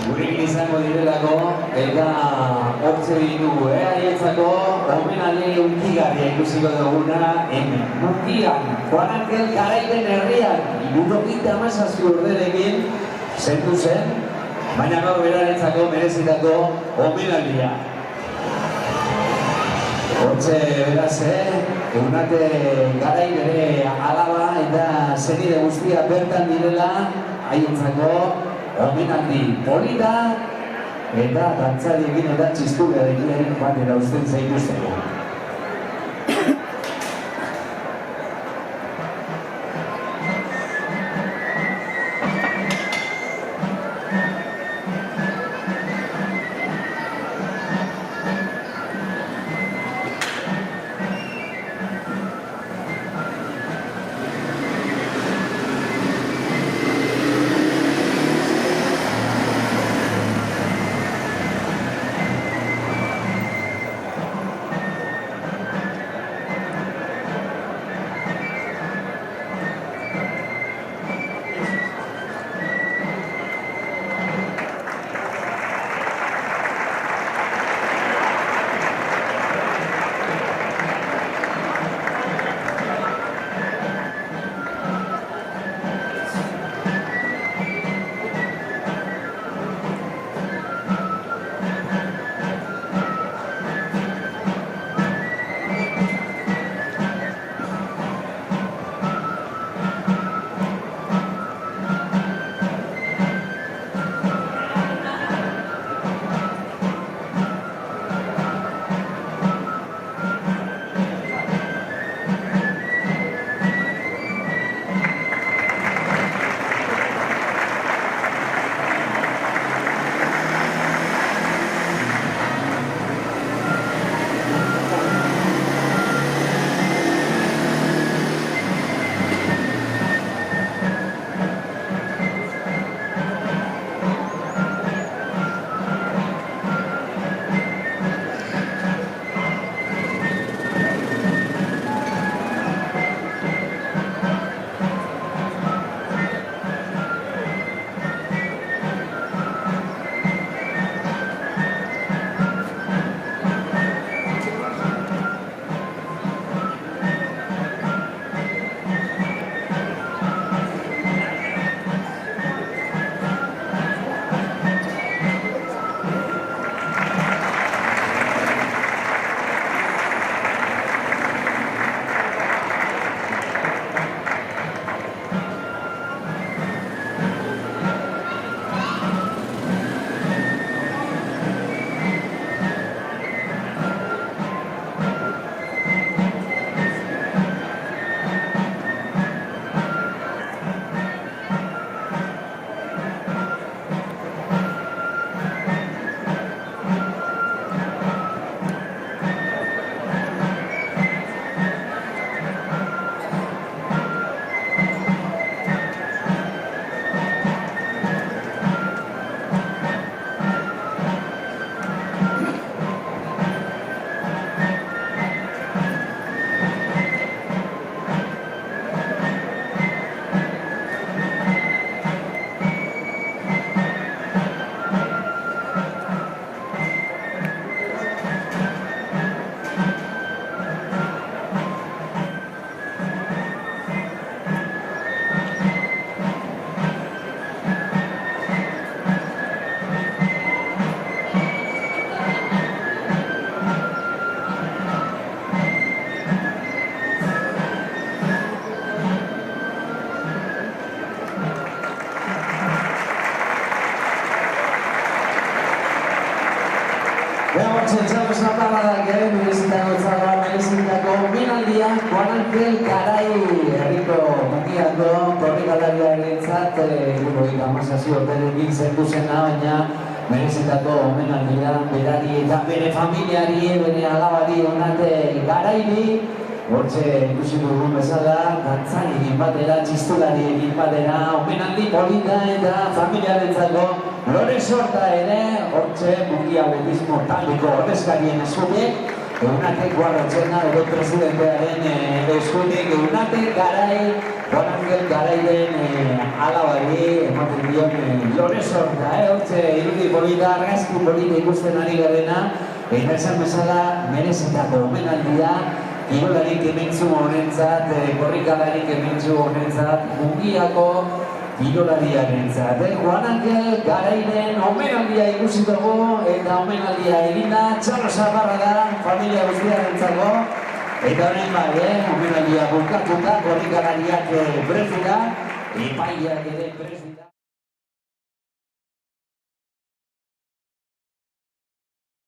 Gurekin izango direlako eta hortze ditugu, haietzako omenaldi unkigarria ikusiko duguna hemen. Mundian, Juan Angel Garairen herrian, 77 urterekin zendu zen, baina gaur berarentzako merezitako omenaldia. Hortze beraz, Eunate Garai bere alaba eta senide guztia bertan direla, haientzako omenaldi polita eta dantzariekin eta txistulearekin batera uzten zaituzteko. Echamos una parada que merezitako omenaldia Juan Angel Garai herriko mundiako korrikalariarentzat 77 urterekin zendu zena, baina merezitako omenaldia berari eta bere familiari, bere alabari Eunate Garairi. Hortxe ikusi dugun bezala, dantzariekin batera, txistulariekin batera, omenaldi polita eta familiarentzako lore sorta ere, hortxe mundialetismo taldeko ordezkarien eskutik, Eunatek guardatzen da, edo presidentearen eskutik, Eunatek garai, Juan Angel garairen alabari, ematen dion lore sorta, hortze irudi polita, argazki polita ikusten ari garena, eta esan bezala merezitako omenaldia, kirolarik ementzu honentzat, korrikalarik ementzu honentzat, Mungiako kirolariarentzat. Juan Angel garairen omenaldia ikusi dugu eta omenaldia eginda, txarro zabarra da, familia guztiarentzako. Eta honen bai, omenaldia bukatuta, korrikalariak prest dira, epaiak ere prest dira.